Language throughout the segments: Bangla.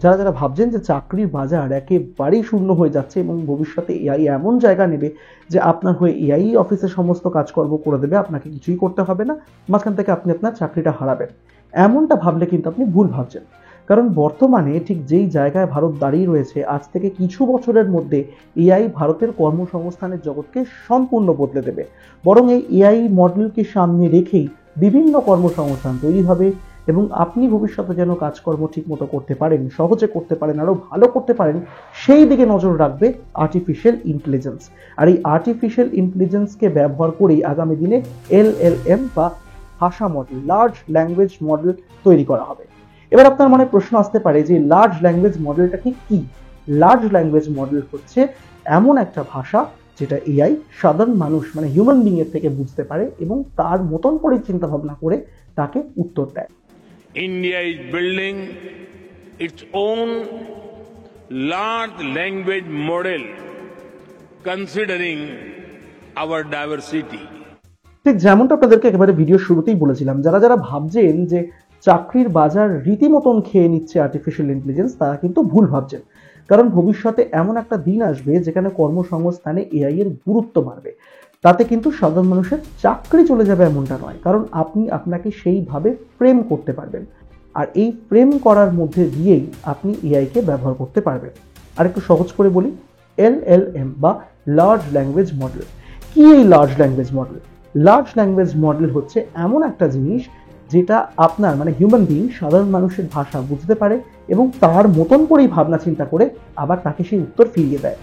যারা যারা ভাবছেন যে চাকরির বাজার একেবারেই শূন্য হয়ে যাচ্ছে এবং ভবিষ্যতে এআই এমন জায়গা নেবে যে আপনার হয়ে এআই অফিসের সমস্ত কাজকর্ম করে দেবে, আপনাকে কিছুই করতে হবে না, মাঝখান থেকে আপনি আপনার চাকরিটা হারাবেন, এমনটা ভাবলে কিন্তু আপনি ভুল ভাবছেন। কারণ বর্তমানে ঠিক যেই জায়গায় ভারত দাঁড়িয়ে রয়েছে, আজ থেকে কিছু বছরের মধ্যে এআই ভারতের কর্মসংস্থানের জগৎকে সম্পূর্ণ বদলে দেবে। বরং এই এআই মডেলকে সামনে রেখেই বিভিন্ন কর্মসংস্থান তৈরি হবে এবং আপনি ভবিষ্যতে যেন কাজকর্ম ঠিকমতো করতে পারেন, সহজে করতে পারেন, আরো ভালো করতে পারেন, সেই দিকে নজর রাখবে আর্টিফিশিয়াল ইন্টেলিজেন্স। আর এই আর্টিফিশিয়াল ইন্টেলিজেন্সকে ব্যবহার করেই আগামী দিনে এলএলএম বা ভাষা মডেল, লার্জ ল্যাঙ্গুয়েজ মডেল তৈরি করা হবে। এবার আপনার মনে প্রশ্ন আসতে পারে যে লার্জ ল্যাঙ্গুয়েজ মডেলটা ঠিক কি? লার্জ ল্যাঙ্গুয়েজ মডেল হচ্ছে এমন একটা ভাষা যেটা এআই সাধারণ মানুষ মানে হিউম্যান বিং এর থেকে বুঝতে পারে এবং তার মতন করে চিন্তা ভাবনা করে তাকে উত্তর দেয়। India is building its own large language model considering our diversity. ঠিক যেমনটা আপনাদেরকে একেবারে ভিডিও শুরুতেই বলেছিলাম, যারা যারা ভাবছেন যে চাকরির বাজার রীতিমতন খেয়ে নিচ্ছে আর্টিফিশিয়াল ইন্টেলিজেন্স, তারা কিন্তু ভুল ভাবছেন। কারণ ভবিষ্যতে এমন একটা দিন আসবে যেখানে কর্মসংস্থানে এআই এর গুরুত্ব বাড়বে। তাতে কিন্তু সাধারণ মানুষের চাকরি চলে যাবে এমনটা নয়, কারণ আপনি আপনাকে সেইভাবে ফ্রেম করতে পারবেন, আর এই ফ্রেম করার মধ্যে দিয়েই আপনি এআইকে ব্যবহার করতে পারবেন। আর একটু সহজ করে বলি, এলএলএম বা লার্জ ল্যাঙ্গুয়েজ মডেল কি? এই large language model, large language model হচ্ছে এমন একটা জিনিস যেটা আপনার মানে হিউম্যান বিং সাধারণ মানুষের ভাষা বুঝতে পারে এবং তার মতন করেই ভাবনা চিন্তা করে আবার তাকে সেই উত্তর ফিরিয়ে দেয়।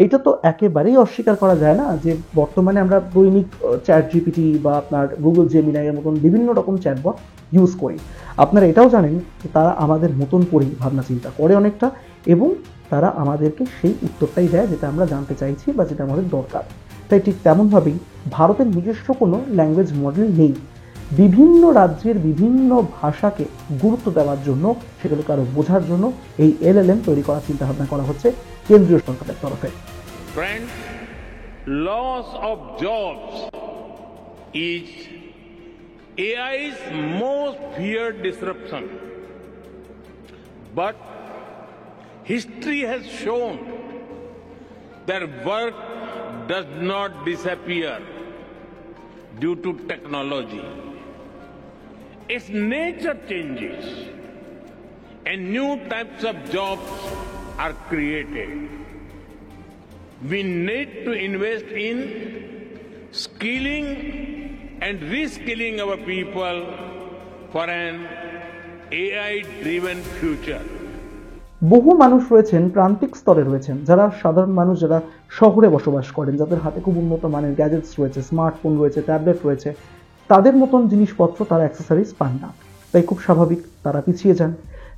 এটা তো একেবারেই অস্বীকার করা যায় না যে বর্তমানে আমরা দৈনিক চ্যাট জিপিটি বা আপনার গুগল জেমিনাই এর মতন বিভিন্ন রকম চ্যাটবট ইউজ করি। আপনারা এটাও জানেন যে তারা আমাদের মতন করেই ভাবনা চিন্তা করে অনেকটা, এবং তারা আমাদেরকে সেই উত্তরটাই দেয় যেটা আমরা জানতে চাইছি বা যেটা আমাদের দরকার। তাই ঠিক তেমনভাবেই ভারতের নিজস্ব কোনো ল্যাঙ্গুয়েজ মডেল নেই। বিভিন্ন রাজ্যের বিভিন্ন ভাষাকে গুরুত্ব দেওয়ার জন্য, সেগুলোকে আরো বোঝার জন্য এই এলএলএম তৈরি করার চিন্তা ভাবনা করা হচ্ছে কেন্দ্রীয় সরকারের তরফে। Friends, loss of jobs is AI's most feared disruption. But history has shown that work does not disappear due to technology. Its nature changes and new types of jobs are created. We need to invest in skilling and reskilling our people for an AI-driven future. বহু মানুষ রয়েছেন, প্রান্তিক স্তরে রয়েছেন, যারা সাধারণ মানুষ, যারা শহরে বসবাস করেন, যাদের হাতে খুব উন্নত মানের গ্যাজেটস রয়েছে, স্মার্টফোন রয়েছে, ট্যাবলেট রয়েছে, তাদের মতন জিনিসপত্র তারা অ্যাক্সেসরিজ পান না। তাই খুব স্বাভাবিক তারা পিছিয়ে যান।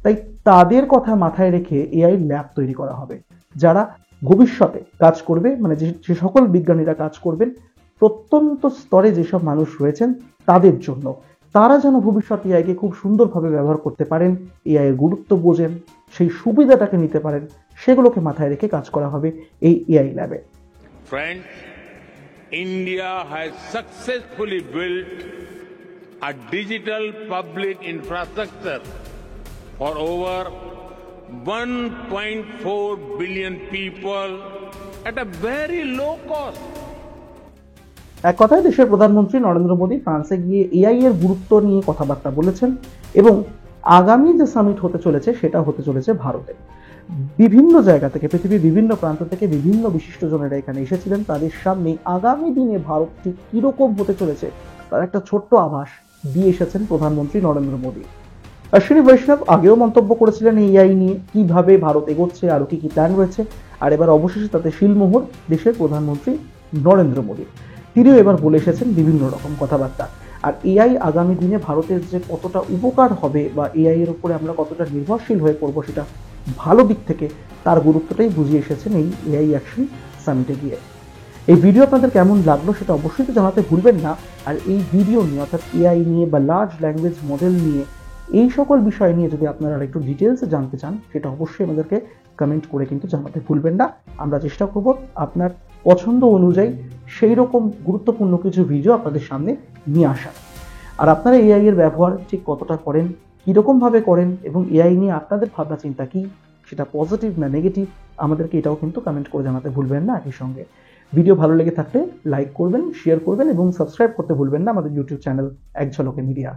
তাই তাদের কথা মাথায় রেখে এআই ল্যাব তৈরি করা হবে, যারা ভবিষ্যতে কাজ করবে, মানে যে সকল বিজ্ঞানীরা কাজ করবেন প্রত্যন্ত স্তরে যেসব মানুষ রয়েছেন তাদের জন্য, তারা যেন ভবিষ্যতে এআইকে খুব সুন্দরভাবে ব্যবহার করতে পারেন, এআই এর গুরুত্ব বোঝেন, সেই সুবিধাটাকে নিতে পারেন, সেগুলোকে মাথায় রেখে কাজ করা হবে এই এআই ল্যাবে। Friends, India has successfully built a digital public infrastructure for over 1.4 billion people at a very low cost. এক কথায় দেশের প্রধানমন্ত্রী নরেন্দ্র মোদী ফ্রান্সে গিয়ে এআই এর গুরুত্ব নিয়ে কথাবার্তা বলেছেন এবং আগামী যে সামিট হতে চলেছে সেটা হতে চলেছে ভারতে। বিভিন্ন জায়গা থেকে, পৃথিবীর বিভিন্ন প্রান্ত থেকে বিভিন্ন বিশিষ্টজনেরা এখানে এসেছিলেন। তাদের সামনে আগামী দিনে ভারত ঠিক কিরকম হতে চলেছে তার একটা ছোট্ট আভাস দিয়ে এসেছেন প্রধানমন্ত্রী নরেন্দ্র মোদী। অশ্বিনী বৈষ্ণব আগেও মন্তব্য করেছিলেন এআই নিয়ে, কিভাবে ভারত এগোচ্ছে, আরো কি কি প্ল্যান রয়েছে, আর এবার অবশেষে তাতে শিলমোহর দেশের প্রধানমন্ত্রী নরেন্দ্র মোদী। তিনিও এবার বলে এসেছেন বিভিন্ন রকম কথাবার্তা। আর এআই আগামী দিনে ভারতের যে কতটা উপকার হবে বা এআই এর উপরে আমরা কতটা নির্ভরশীল হয়ে পড়বো সেটা ভালো দিক থেকে, তার গুরুত্বটাই বুঝিয়ে এসেছেন এই এআই অ্যাকশন সামিটে গিয়ে। এই ভিডিও আপনাদের কেমন লাগলো সেটা অবশ্যই তো জানাতে ভুলবেন না। আর এই ভিডিও নিয়ে অর্থাৎ এআই নিয়ে বা লার্জ ল্যাঙ্গুয়েজ মডেল নিয়ে এই সকল বিষয় নিয়ে যদি আপনারা একটু ডিটেলসে জানতে চান, সেটা অবশ্যই আমাদেরকে কমেন্ট করে কিন্তু জানাতে ভুলবেন না। আমরা চেষ্টা করব আপনার পছন্দ অনুযায়ী সেই রকম গুরুত্বপূর্ণ কিছু ভিডিও আপনাদের সামনে নিয়ে আসা। আর আপনারা এআই এর ব্যবহার ঠিক কতটা করেন, কীরকমভাবে করেন এবং এআই নিয়ে আপনাদের ভাবনা চিন্তা কী, সেটা পজিটিভ না নেগেটিভ, আমাদেরকে এটাও কিন্তু কমেন্ট করে জানাতে ভুলবেন না। একই সঙ্গে ভিডিও ভালো লেগে থাকলে লাইক করবেন, শেয়ার করবেন এবং সাবস্ক্রাইব করতে ভুলবেন না আমাদের ইউটিউব চ্যানেল এক ঝলকে মিডিয়া।